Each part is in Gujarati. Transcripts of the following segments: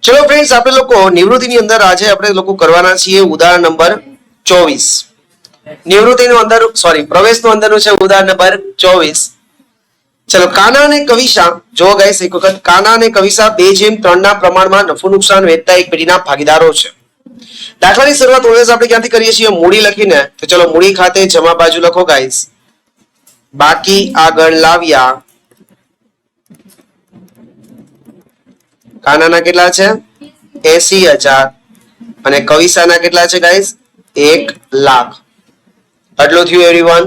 ચલો ફ્રેન્ડ્સ, આપણે લોકો નિવૃત્તિની અંદર આજે આપણે લોકો કરવાના છીએ ઉદાહરણ નંબર 24. નિવૃત્તિનું અંદર પ્રવેશનું અંદરનું છે ઉદાહરણ નંબર 24. ચલો, કાના અને કવિશા, જો ગાઈસ એક વખત, કાના અને કવિશા 2:3 ના પ્રમાણમાં નફો નુકસાન વેચતા એક પેઢીના ભાગીદારો છે. દાખલાની શરૂઆત ઓલવેઝ આપણે ક્યાંથી કરીએ છીએ? મૂડી લખીને. તો ચલો, મૂડી ખાતે જમા બાજુ લખો ગાઈસ, બાકી આગળ લાવ્યા. કાનાના કેટલા છે? 80,000 અને કવિસાના કેટલા છે ગાઈસ? 1,00,000. આટલું થયું એવરીવન.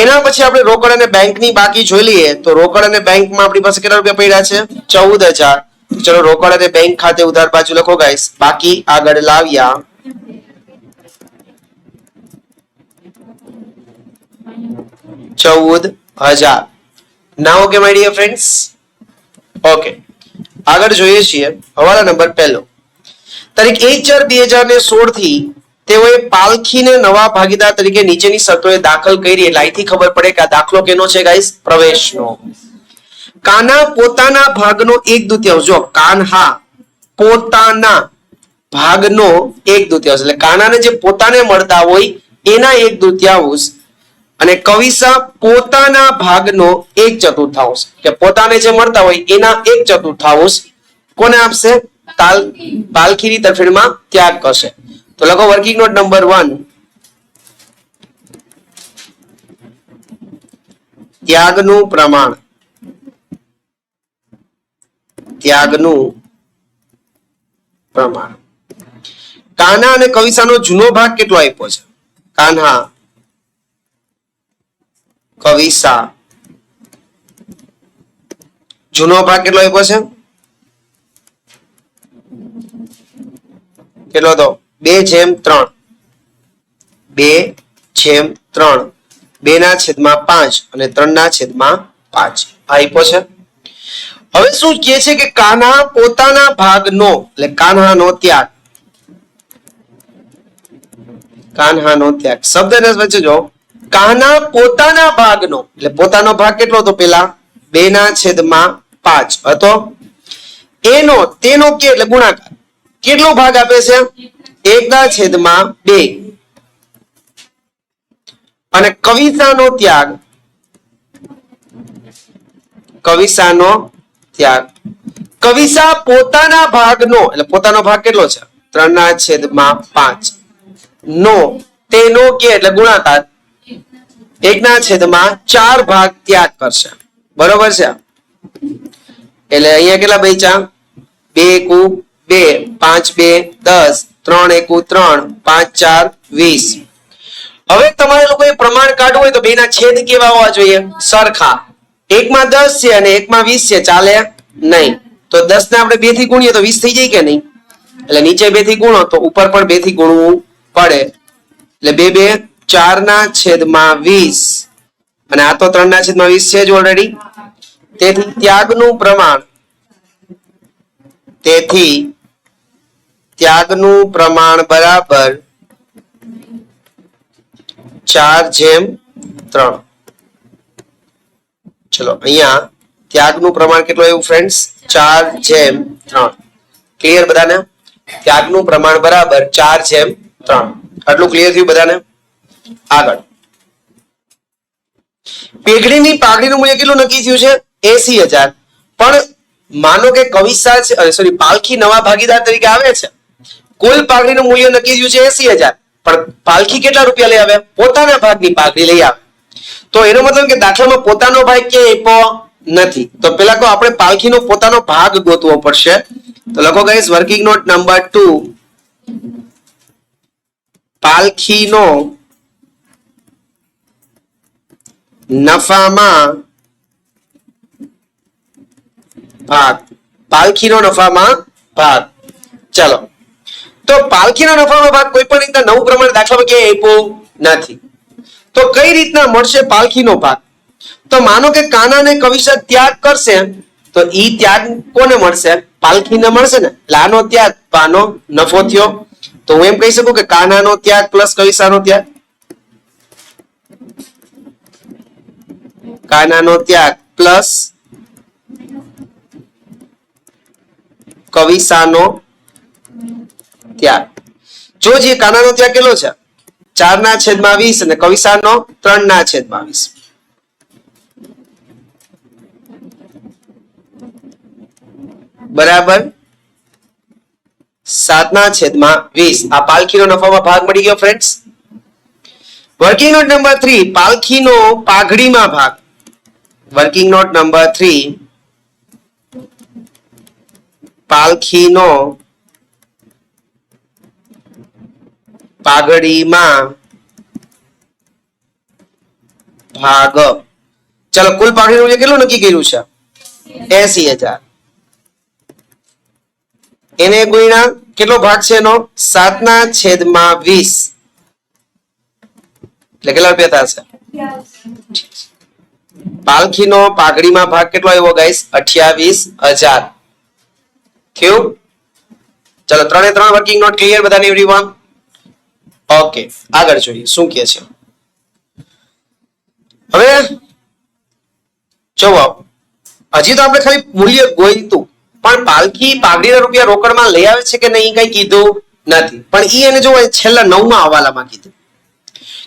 એના પછી આપણે રોકડ અને બેંકની બાકી જોઈ લઈએ. તો રોકડ અને બેંકમાં આપણી પાસે કેટલા રૂપિયા પડ્યા છે? 14,000. ચલો, રોકડ અને બેંક ખાતે ઉધાર બાજુ લખો ગાઈસ, બાકી આગળ લાવ્યા. $14,000. ના okay my dear friends? Okay, આગળ જોઈએ છીએ હવાલા નંબર 1. તારીખ 1/4/2016 થી તેઓએ પાલખીને નવા ભાગીદાર તરીકે નીચેની શરતોએ દાખલ કરી. એટલે અહીંથી ખબર પડે કે આ દાખલો કેનો છે ગાઈસ? પ્રવેશનો. કાના પોતાના ભાગનો 1/2, જો કાન્હા પોતાના ભાગનો 1/2, એટલે કાનાને જે પોતાને મળતા હોય એના 1/2, અને કવિસા પોતાના ભાગનો 1/4, કે પોતાને જે મળતા હોય એના 1/4 કોને આપશે? પાલખીની તરફેણમાં ત્યાગ કરશે. તો લખો વર્કિંગ નોટ નંબર 1, ત્યાગનું પ્રમાણ. ત્યાગનું પ્રમાણ. કાન્હા અને કવિસાનો જૂનો ભાગ કેટલો આપ્યો છે? કાન્હા કવિસા જૂનો ભાગ કેટલો આપ્યો છે? કેટલો હતો? 2/3. 2/3. 2/5 અને 3/5 આપ્યો છે. હવે શું કહે છે કે કાન્હા પોતાના ભાગનો, એટલે કાન્હાનો ત્યાગ. કાન્હાનો ત્યાગ શબ્દને વચ્ચે જો, કાન્હા પોતાના ભાગનો, એટલે પોતાનો ભાગ કેટલો હતો? પેલા 2/5 હતો. એનો તેનો કે એટલે ગુણાકાર, કેટલો ભાગ આપે છે? 1/2. અને કવિસાનો ત્યાગ, કવિસાનો ત્યાગ, કવિસા પોતાના ભાગનો, એટલે પોતાનો ભાગ કેટલો છે? 3/5 નો તેનો કે એટલે ગુણાકાર 1/4 ભાગ ત્યાગ કરશે. બરોબર છે? એટલે અહીંયા કેટલા બચ્યા? 2 1 2, 5 2 10, 3 1 3, 5 4 20. હવે તમારે લોકોએ પ્રમાણ કાઢવું હોય તો બેના છેદ કેવા હોવા જોઈએ? સરખા. 1/10 છે અને 1/20 છે, ચાલે નહીં. તો 10 ને આપણે 2 થી ગુણીએ તો 20 થઈ જાય કે નહીં? એટલે નીચે 2 થી ગુણો તો ઉપર પણ 2 થી ગુણવું પડે. એટલે 2 2 4/20 અને આ તો 3/20 છે જ ઓલરેડી. તેથી ત્યાગનું પ્રમાણ, તેથી ત્યાગનું પ્રમાણ બરાબર 4/3. ચલો, અહીંયા ત્યાગનું પ્રમાણ કેટલું આવ્યું ફ્રેન્ડ્સ? 4/3. ક્લિયર બધાને? ત્યાગનું પ્રમાણ બરાબર 4/3. આટલું ક્લિયર થયું બધાને? આગળ, પેઢીની પાઘડીનું મૂલ્ય કેટલું નક્કી થયું છે? 80,000. પણ માનો કે કવિસા છે, સોરી, પાલખી નવા ભાગીદાર તરીકે આવે છે. કુલ પાઘડીનું મૂલ્ય નક્કી થયું છે 80,000, પણ પાલખી કેટલા રૂપિયા લઈ આવે? પોતાના ભાગની પાઘડી લઈ આવે. તો એનો મતલબ કે દાખલામાં પોતાનો ભાગ કે આપ્યો નથી. તો પેલા તો આપણે પાલખીનો પોતાનો ભાગ ગોતવો પડશે. તો લખો ગાઈસ વર્કિંગ નોટ નંબર 2, પાલખીનો નફામાં ભાગ. પાલખીનો નફામાં ભાગ. ચલો, તો પાલખીનો નફામાં ભાગ કોઈ પણ રીતના નવું પ્રમાણ દાખલામાં ક્યાંય આપ્યું નથી. તો કઈ રીતના મળશે પાલખીનો ભાગ? તો માનો કે કાના અને કવિસા ત્યાગ કરશે, તો ઈ ત્યાગ કોને મળશે? પાલખીને મળશે ને. લાનો ત્યાગ, પાનો નફો થયો. તો હું એમ કહી શકું કે કાનાનો ત્યાગ પ્લસ કવિસાનો ત્યાગ, કાનાનો ત્યાગ પ્લસ કવિસાનો ત્યાગ. જો જે કાનાનો ત્યાગ કેટલો છે 4/20 અને કવિસાનો 3/20. બરાબર 7/20. આ પાલખીનો નફામાં ભાગ મળી ગયો ફ્રેન્ડ્સ. વર્કિંગ નોટ નંબર 3 પાલખીનો પાઘડીમાં ભાગ. વર્કિંગ નોટ નંબર 3 પાલખીનો પાઘડીમાં ભાગ. ચલો કુલ પાઘડીનું મૂલ્ય કેટલું નક્કી કર્યું છે 80,000. એને ગુણ્યા કેટલો ભાગ છે એનો 7/20 એટલે કેટલા રૂપિયા થશે? પાલખીનો પાઘડીમાં ભાગ કેટલો આવ્યો ગાઈસ 28,000. થયું? ચલો 3 વર્કિંગ નોટ ક્લિયર બધાને એવરીવન? ઓકે આગળ જોઈએ શું કહે છે. હવે જોવો હજી તો આપણે ખાલી મૂલ્ય ગોઈતું પણ પાલખી પાઘડીના રૂપિયા રોકડમાં લઈ આવે છે કે નહીં કઈ કીધું નથી. પણ ઈ એને જો છેલ્લા 9મા હવાલામાં કીધું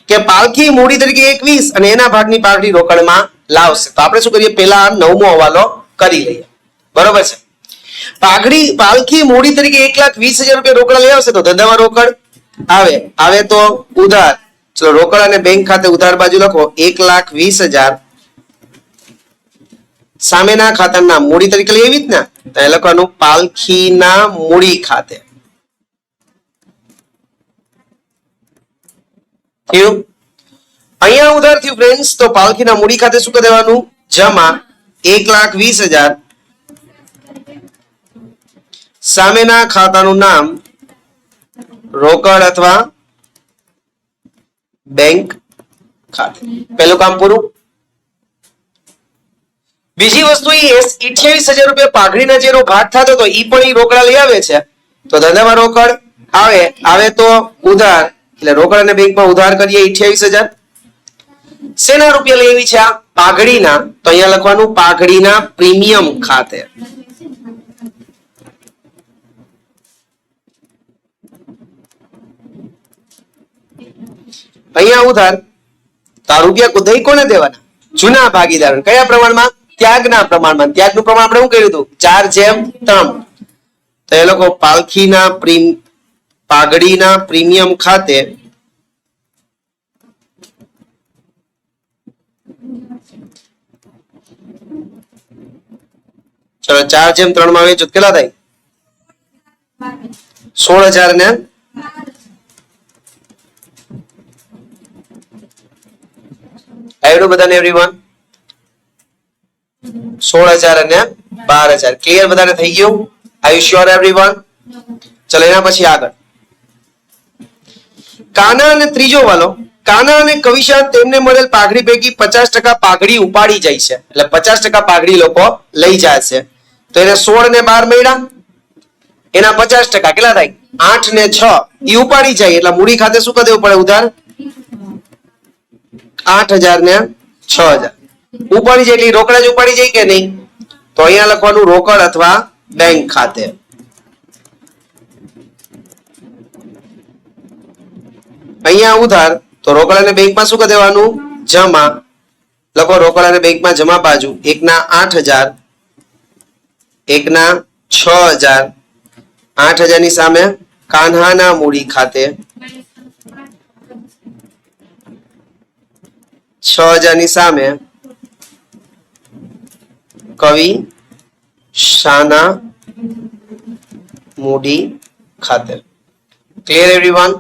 કે પાલખી મૂડી તરીકે 21 અને એના ભાગની પાઘડી રોકડમાં લાવશે. તો આપણે શું કરીએ પહેલા 9મો હવાલો કરી લઈએ. બરોબર છે. પાલખી મૂડી તરીકે 1,20,000 રૂપિયા રોકડા લઈ આવશે તો ધંધામાં રોકડ આવે તો ઉધાર. ચલો રોકડ અને બેંક ખાતે ઉધાર બાજુ લખો 1,20,000 સામેના ખાતાના મૂડી તરીકે લઈ આવી જ ને તો લખવાનું પાલખીના મૂડી ખાતે. થયું? અહીંયા ઉધાર થયું ફ્રેન્ડ્સ તો પાલખીના મૂડી ખાતે શું કરી દેવાનું જમા 1,20,000 સામેના ખાતાનું નામ રોકડ અથવા બેંક ખાતે. પહેલું કામ પૂરું. બીજી વસ્તુ એ 28,000 રૂપિયા પાઘડીના જેનો ભાગ થતો તો ઈ પણ ઈ રોકડા લઈ આવે છે તો ધંધામાં રોકડ આવે તો ઉધાર એટલે રોકડ અને બેંકમાં ઉધાર કરીએ 28,000. શેના રૂપિયા લઈ આવી છે આ પાઘડીના તો અહીંયા લખવાનું પાઘડીના પ્રીમિયમ ખાતે. અહીંયા ઉધાર તો આ રૂપિયા દઈ કોને દેવાના જૂના ભાગીદાર. કયા પ્રમાણમાં? ત્યાગના પ્રમાણમાં. ત્યાગનું પ્રમાણ આપણે શું કર્યું હતું 4/3. તો એ લોકો પાઘડીના પ્રીમિયમ ખાતે ચલો 4/3 માં વેચો કેટલા થાય 16,000 ને આવડું બધાને એવરીવન 16,000 અને 12,000 ક્લિયર બધાને થઈ ગયું? Are you sure everyone? ચલો એના પછી આગળ કાના અને ત્રીજો વાલો. કાના અને કવિશા તેમને મળેલ પાઘડી પૈકી 50% પાઘડી ઉપાડી જાય છે એટલે 50% પાઘડી લોકો લઈ જાય છે તો એને 16 ને 12 મળ્યા એના 50% કેટલા થાય 8 ને 6 ઈ ઉપાડી જાય એટલે મૂડી ખાતે શું કરી દેવું પડે ઉધાર 8,000 ને 6,000 ઉપાડી જાય એટલે રોકડા જ ઉપાડી જાય કે નહીં તો અહીંયા લખવાનું રોકડ અથવા બેંક ખાતે. અહીંયા ઉધાર તો રોકડ અને બેંકમાં શું કરી દેવાનું જમા. લખો રોકડ અને બેંકમાં જમા બાજુ 1/8,000 1/6,000 8,000 ની સામે કાન્હાના મૂડી ખાતે 6,000 ની સામે કવિ શાના મૂડી ખાતે. Clear everyone?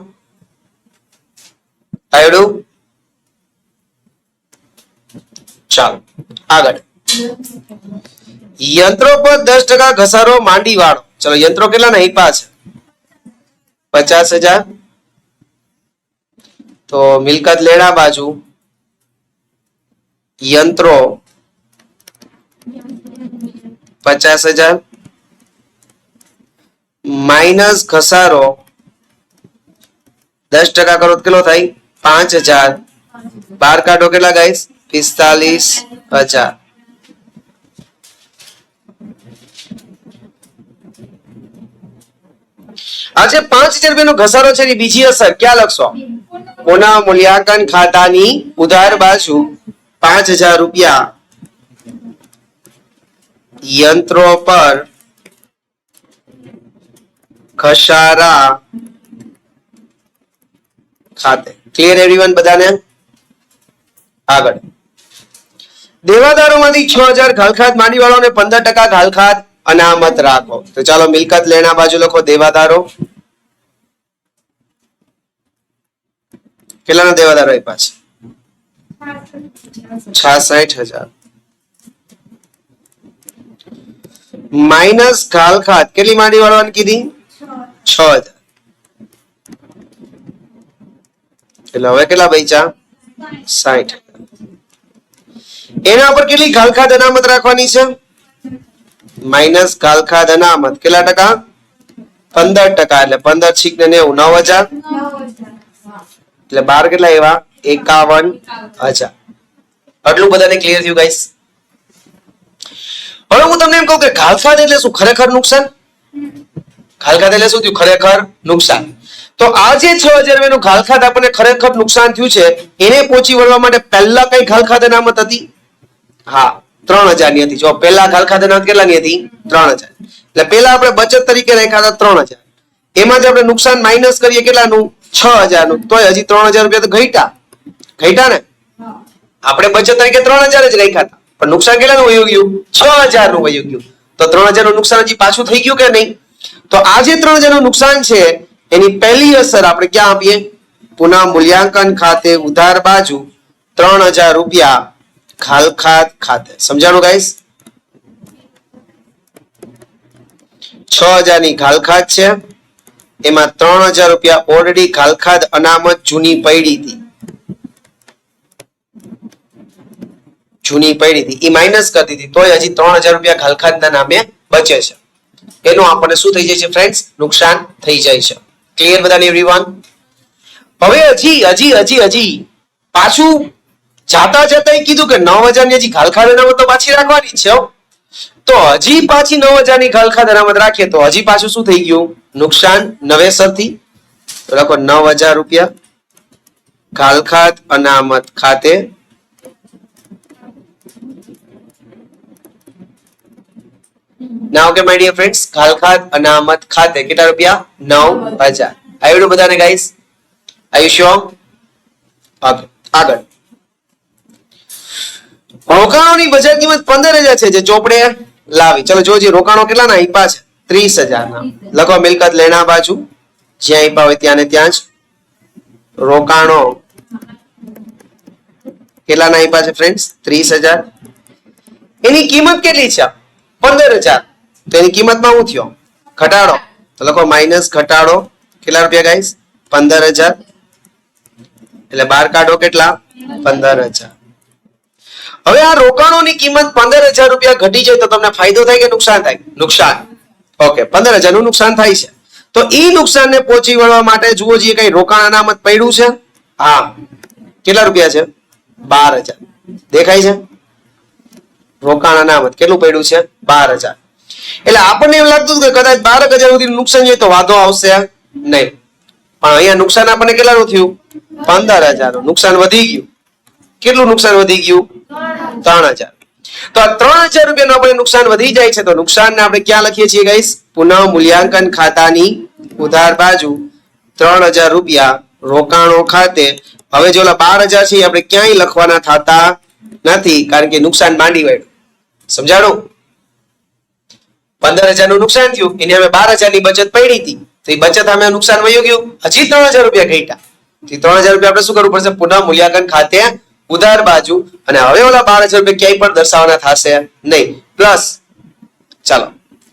આવડું? ચાલો આગળ. યંત્રો પર 10% ઘસારો માંડી વાળો. ચલો યંત્રો કેટલાના આપ્યા છે 50,000 તો મિલકત લેણા બાજુ યંત્રો 50,000 માઇનસ ઘસારો 10% કરો તો કેટલો થાય 5,000 12 કાઢો કેટલા ગાઈસ 45,000 આજે 5000 રૂપિયાનો ઘસારો છે એની બીજી અસર ક્યાં લખશો? પુનઃ મૂલ્યાંકન ખાતાની ઉધાર બાજુ 5000 રૂપિયા યંત્રો પર ઘસારા ખાતે. ક્લિયર એવરીવન બધાને? આગળ દેવાદારોમાંથી 6000 ઘાલખાત માંડીવાળો અને 15% ઘાલખાત અનામત રાખો. તો ચાલો મિલકત લેણા બાજુ લખો દેવાદારો. કેટલાના દેવાદારો આપ્યા છે? 66000 માઇનસ ઘાલખાત કેટલી માંડી વાળવાની કીધી? 6000. એટલે હવે કેટલા બચ્યા? 60. એના પર કેટલી ઘાલખાત અનામત રાખવાની છે? માઇનસ ઘાલખાત અનામત કેટલા ટકા? 15%. એટલે 15 છિક ને 90 9000. એટલે 12 કેટલા એવા? 51000. આટલું બધાને ક્લિયર થયું ગાઈસ? હવે હું તમને એમ કહું કે ઘાલખાત એટલે શું? ખરેખર નુકસાન. ઘાલખાત એટલે શું થયું? ખરેખર નુકસાન. તો આ જે 6000 રૂપિયાનું ઘાલખાત આપણને ખરેખર નુકસાન થયું છે એને પહોંચી વળવા માટે પહેલા કઈ ઘાલખાત અનામત હતી? હા, 3000 ની હતી. જો પહેલા ઘાલખાત અનામત કેટલાની હતી? 3000. એટલે પહેલા આપણે બચત તરીકે રાખ્યા હતા 3000. એમાં જે આપણે નુકસાન માઇનસ કરીએ કેટલાનું? 6000 નું. તોય હજી 3000 રૂપિયા તો ઘટ્યા ને. આપણે બચત તરીકે 3000 જ રાખ્યા હતા પણ નુકસાન કેટલાનું વયું ગયું? 6000 નું વયું ગયું. તો 3000 નું નુકસાન હજી પાછું થઈ ગયું કે નહીં? તો આ જે 3000 નું નુકસાન છે એની પહેલી અસર આપણે ક્યાં આપીએ? પુનઃ મૂલ્યાંકન ખાતે ઉધાર બાજુ 3000 રૂપિયા ઘાલખાત ખાતે. સમજાણું ગાઈસ? 6000 ની ઘાલખાત છે એમાં 3000 રૂપિયા ઓલરેડી ઘાલખાત અનામત જૂની પડી હતી એ માઇનસ કરી દીધી તોય હજી 3000 રૂપિયા ઘાલખાતના નામે બચે છે. એનો આપણને શું થઈ જાય છે ફ્રેન્ડ્સ? નુકસાન થઈ જાય છે. ક્લિયર બધાને એવરીવન? હવે હજી પાછું જાતા કીધું કે 9000 ની હજી ઘાલખાત અનામત તો પાછી રાખવાની છે. તો હજી પાછી 9000 ની ઘાલખાત અનામત રાખીએ તો હજી પાછું શું થઈ ગયું? નુકસાન નવેસરથી. તો લખો 9000 રૂપિયા ઘાલખાત અનામત ખાતે નાउ કે માય ડિયર ફ્રેન્ડ્સ ઘાલખાત અનામત ખાતે કેટલા રૂપિયા? 9000. આવડ્યું બધાને ગાઈસ? Are you sure? આગળ રોકાણોની બજાર કિંમત 15000 છે જે ચોપડે લાવી. ચલો જોજી રોકાણો કેટલાના આપ્યા છે? 30000 ના. લખો મિલકત લેણા બાજુ જ્યાં આપ્યા હોય ત્યાં ને ત્યાં જ રોકાણો કેટલાના આપ્યા છે ફ્રેન્ડ્સ? 30000. એની કિંમત કેટલી છે? 15000. તો એની કિંમતમાં શું થયો? ઘટાડો. તો લખો માઇનસ ઘટાડો કેટલા રૂપિયા ગાઈસ? 15000. એટલે 12 કાઢો કેટલા? 15000. હવે આ રોકાણોની કિંમત 15000 રૂપિયા ઘટી જાય તો તમને ફાયદો થાય કે નુકસાન થાય? નુકસાન. ઓકે, 15000 નું નુકસાન થાય છે. તો ઈ નુકસાનને પહોંચી વળવા માટે જુઓ જે કઈ રોકાણ અનામત પડ્યું છે. હા, કેટલા રૂપિયા છે? 12000. દેખાય છે? રોકાણ અનામત કેટલું પડ્યું છે? 12000. એટલે આપણને એમ લાગતું કે કદાચ 12000 સુધી નુકસાન જાય તો વાંધો આવશે નહીં, પણ અહીંયા નુકસાન આપણને કેટલાનું થયું? 15000 નું નુકસાન વધી ગયું. કેટલું નુકસાન વધી ગયું? 3000. તો આ 3000 રૂપિયાનું આપણે નુકસાન વધી જાય છે તો નુકસાનને આપણે ક્યાં લખીએ છીએ ગાઈસ? પુનઃ મૂલ્યાંકન ખાતાની ઉધાર બાજુ 3000 રૂપિયા રોકાણો ખાતે. હવે જો 12000 છે આપણે ક્યાંય લખવાના થતા નથી કારણ કે નુકસાન માંડી વાળ્યું. સમજાણું? 15000 નું નુકસાન થયું એની અમે 12000 ની બચત પડી હતી તો એ બચત અમે નુકસાન વયું ગયું. હજી 3000 રૂપિયા ઘટ્યા. 3000 રૂપિયા આપણે શું કરવું પડશે? પુનઃ મૂલ્યાંકન ખાતે ઉધાર બાજુ. અને હવે ઓલા 12000 રૂપિયા ક્યાંય પણ દર્શાવવાના થશે નહીં. પ્લસ ચાલો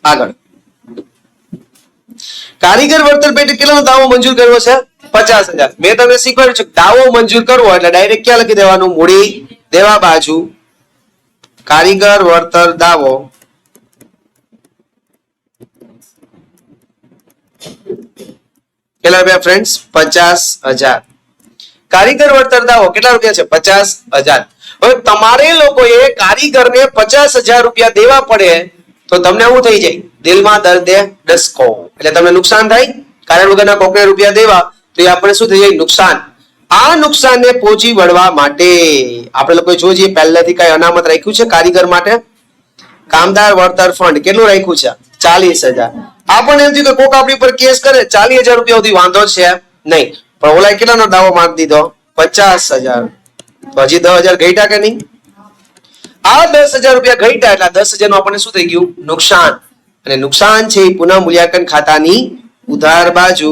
આગળ કારીગર વળતર પેટે કેટલાનો દાવો મંજૂર કર્યો છે? 50000. મેં તમને શીખવાડ્યું છે દાવો મંજૂર કરવો એટલે ડાયરેક્ટ ક્યાં લખી દેવાનું? મૂડી દેવા બાજુ કારીગર વળતર દાવો કેટલા રૂપિયા ફ્રેન્ડ્સ? 50000. કારીગર વળતર દાવો કેટલા રૂપિયા છે? 50000. હવે તમારે લોકોએ કારીગરને 50000 રૂપિયા દેવા પડે તો તમને એવું થઈ જાય, દિલમાં દર્દે ડસકો, એટલે તમને નુકસાન થાય. કારણ વગરના કોકને રૂપિયા દેવા તો એ આપણે શું થઈ જાય? નુકસાન. આ નુકસાનને પહોંચી વળવા માટે આપણે લોકો જોઈએ પહેલાથી કઈ અનામત રાખ્યું છે કારીગર માટે? કામદાર વળતર ફંડ કેટલું રાખ્યું છે? 40,000. આપણને એમ થયું કે કોક આપણી પર કેસ કરે 40,000 રૂપિયા સુધી વાંધો છે નહીં, પણ ઓલા કેટલાનો દાવો માંગી દીધો? 50,000. તો હજી 10,000 ઘટ્યા કે નહીં? આ 10,000 રૂપિયા ઘટ્યા એટલે 10,000 નું આપણને શું થઈ ગયું? નુકસાન. અને નુકસાન છે એ પુનઃ મૂલ્યાંકન ખાતાની ઉધાર બાજુ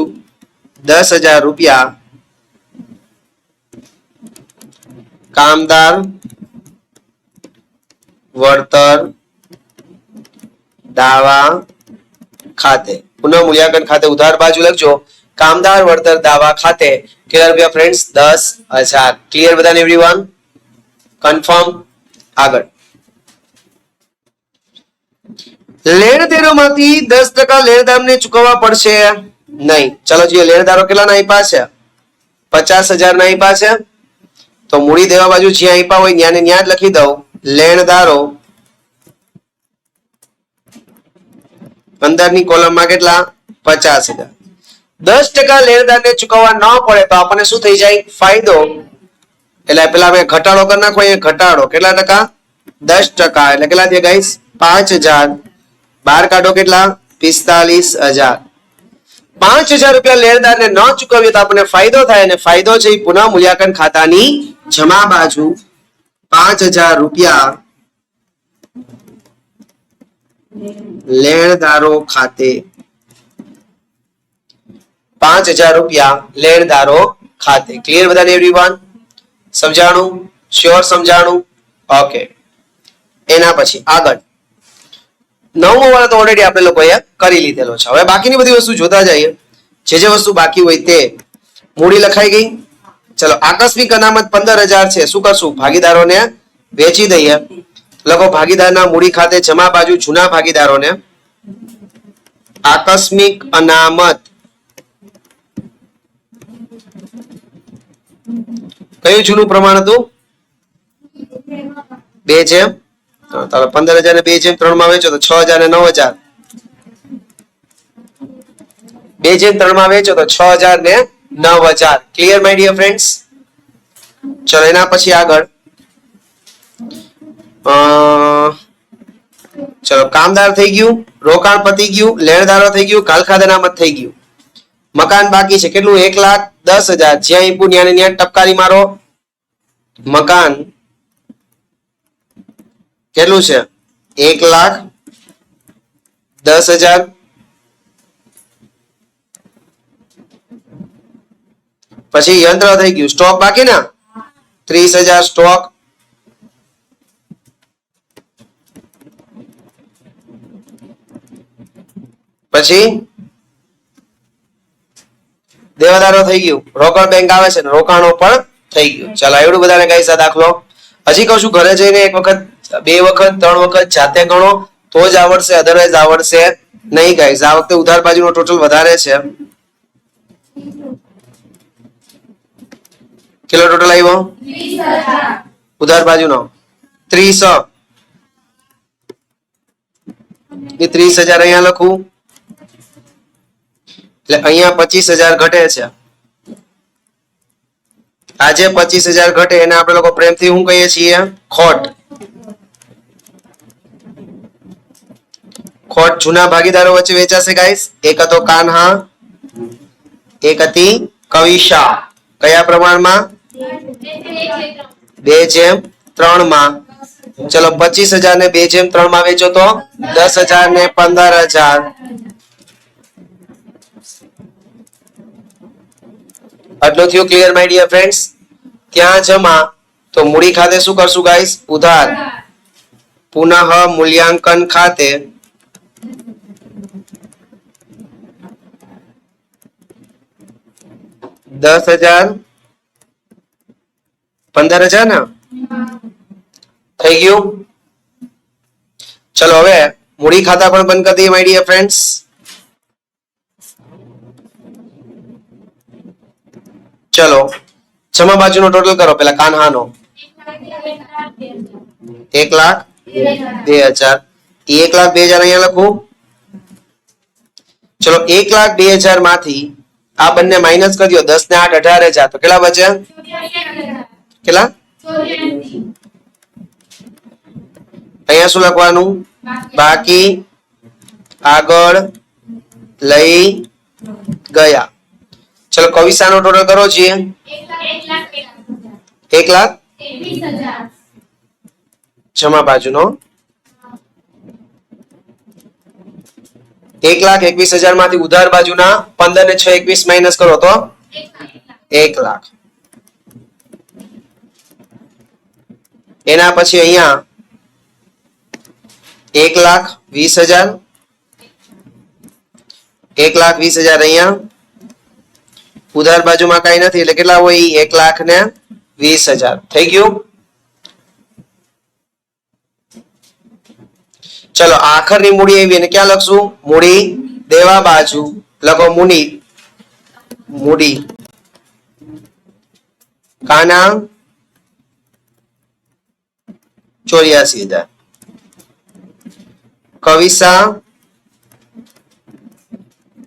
10,000 રૂપિયા કામદાર વળતર દાવા ખાતે, પુનઃ મૂલ્યાંકન ખાતે ઉધાર બાજુ લખજો કામદાર વળતર દાવા ખાતે કેટલા રૂપિયા ફ્રેન્ડ્સ? 10,000. ક્લિયર બધાને એવરીવન? કન્ફર્મ? આગળ લેણદેણોમાંથી 10% લેણદારને ચૂકવવા પડશે નહીં. ચલો જોઈએ લેણદારો કેટલાના આપ્યા છે? 50,000 ના આપ્યા છે. તો મૂડી દેવા બાજુ જ્યાં આપ્યા હોય ત્યાં ને ત્યાં જ લખી દઉં લેણદારો અંદરની કોલમમાં કેટલા? 50,000. 10% લેણદારને ચૂકવવા ન પડે તો આપણને શું થઈ જાય? ફાયદો. એટલે પેલા અમે ઘટાડો કરી નાખો, અહીંયા ઘટાડો કેટલા ટકા? 10%. એટલે કેટલા થયા ગાઈસ? 5,000. બહાર કાઢો કેટલા? 45,000. 5,000 રૂપિયા લેણદારને ન ચૂકવીએ તો આપણને ફાયદો થાય, અને ફાયદો છે એ પુનઃ મૂલ્યાંકન ખાતાની જમા બાજુ 5,000 રૂપિયા લેણદારો ખાતે. 5,000 રૂપિયા લેણદારો ખાતે. ક્લિયર બધાને એવરીવન? સમજાણું? શ્યોર સમજાણું? ઓકે. એના પછી આગળ 9મો વાળો તો ઓલરેડી આપણે લોકોએ કરી લીધેલો છે. હવે બાકીની બધી વસ્તુ જોતા જઈએ. જે વસ્તુ બાકી હોય તે. મૂડી લખાઈ ગઈ. ચલો આકસ્મિક અનામત 15,000 છે. શું કરશું? ભાગીદારોને વેચી દઈએ. લખો ભાગીદારના મૂડી ખાતે જમા બાજુ જૂના ભાગીદારોને આકસ્મિક અનામત. કયું જૂનું પ્રમાણ હતું? 2 15,000 ને 2/3 માં વેચો તો 6,000 ને 9,000. 2/3 માં વેચો તો 6,000 ને 9,000. Clear my dear friends? ચલો એના પછી આગળ ચલો કામદાર થઈ ગયું, રોકાણ પતી ગયું, લેણદારો થઈ ગયું, કાલખાદ અનામત થઈ ગયું. મકાન બાકી છે કેટલું? 1,10,000. જ્યાં ઇનપુટ ત્યાં ને ત્યાં ટપકારી મારો. મકાન કેટલું છે? 1,10,000. પછી યંત્ર થઈ ગયું. સ્ટોક બાકી ને 30,000 સ્ટોક. પછી દેવાદારો થઈ ગયું, રોકડ બેંક આવે છે, રોકાણો પણ થઈ ગયું. ચાલો એવડું બધાને કઈ છે દાખલો? હજી કહું છું ઘરે જઈને 1 વખત 2 વખત 3 વખત જાતે ગણો તો જ આવડશે, અધરવાઇઝ આવડશે નહીં ગાઈસ. આ વખતે ઉધાર બાજુનો ટોટલ વધારે છે. કેટલો ટોટલ આવ્યો? 30,000. ઉધાર બાજુનો 30. એ 30,000 અહીંયા લખું એટલે અહીંયા 25,000 ઘટે છે. આજે 25,000 ઘટે એને આપણે લોકો પ્રેમથી શું કહીએ છીએ? ખોટ. ખોટ જૂના ભાગીદારો વચ્ચે વેચાશે ગાઈસ. એક હતો કાન્હા, એક હતી કવિશા. કયા પ્રમાણમાં? 2/3 માં. ચલો 25,000 ને 2/3 માં વેચો તો 10,000 ને 15,000. આટલું થયું ક્લિયર માય ડિયર ફ્રેન્ડ્સ? ત્યાં જમા તો મૂડી ખાતે શું કરશું ગાઈસ? ઉધાર. પુનઃ મૂલ્યાંકન ખાતે $10,000 15,000 ને થઈ ગયું. ચલો હવે મૂડી ખાતા પણ બંધ કરી દઈએ માય ડિયર ફ્રેન્ડ્સ. ચલો જમા બાજુનો ટોટલ કરો. પેલા કાન્હાનો 1,02,000. 1,02,000 અહીંયા લખું. ચલો 1,02,000 માંથી આ બંને માઇનસ કરી દો. 10 ને 8 18,000 તો કેટલા બચ્યા? કેટલા? અહીંયા શું લખવાનું? બાકી આગળ લઈ ગયા. ચલો કવિસાનો ટોટલ કરો છીએ 1,20,000 જમા બાજુનો 1,21,000 માંથી ઉધાર બાજુના 15 ને 6 21 માઇનસ કરો તો 1,00,000. એના પછી અહીંયા 1,20,000 1,20,000 અહીંયા ઉધાર બાજુમાં કઈ નથી એટલે કેટલા હોય? 1,20,000 થઈ ગયું. ચલો આખરની મૂડી આવી અને ક્યાં લખશું? મૂડી દેવા બાજુ લખો મૂડી કાના 84,000 કવિસા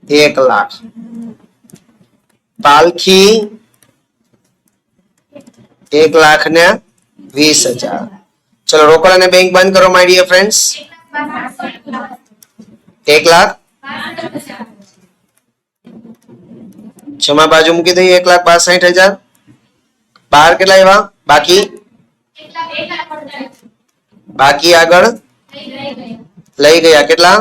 1,00,000 પાલખી 1,20,000. ચલો રોકડ અને બેંક બંધ કરો માય ડિયર ફ્રેન્ડ્સ. 1,00,000 જમા બાજુ મૂકી દઈએ 1,62,000. બહાર કેટલા આવ્યા? બાકી આગળ લઈ ગયા કેટલા?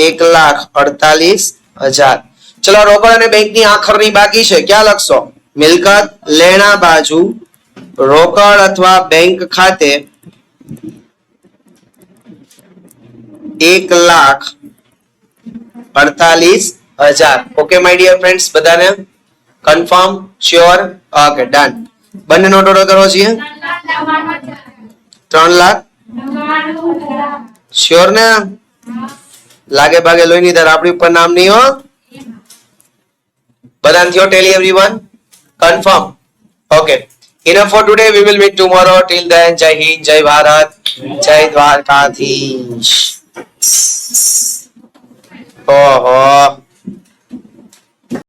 1,48,000. ચલો રોકડ અને બેંક ની આખરની બાકી છે ક્યાં લખશો? મિલકત લેણા બાજુ રોકડ અથવા બેંક ખાતે 1,48,000. ઓકે માય ડિયર ફ્રેન્ડ્સ, બધાને કન્ફર્મ? શ્યોર? Okay done. બંનેનો ટોટલ કરો છીએ 3,00,000. શ્યોર ને? લાગે ભાગે લોહીની ધાર આપણી ઉપર નામ નહીં હો. બધાને થયો? Tell everyone confirm? Okay. Enough for today. We will meet tomorrow. Till then, Jai Hind, Jai Bharat, Jai Dwarkadhish. Oh.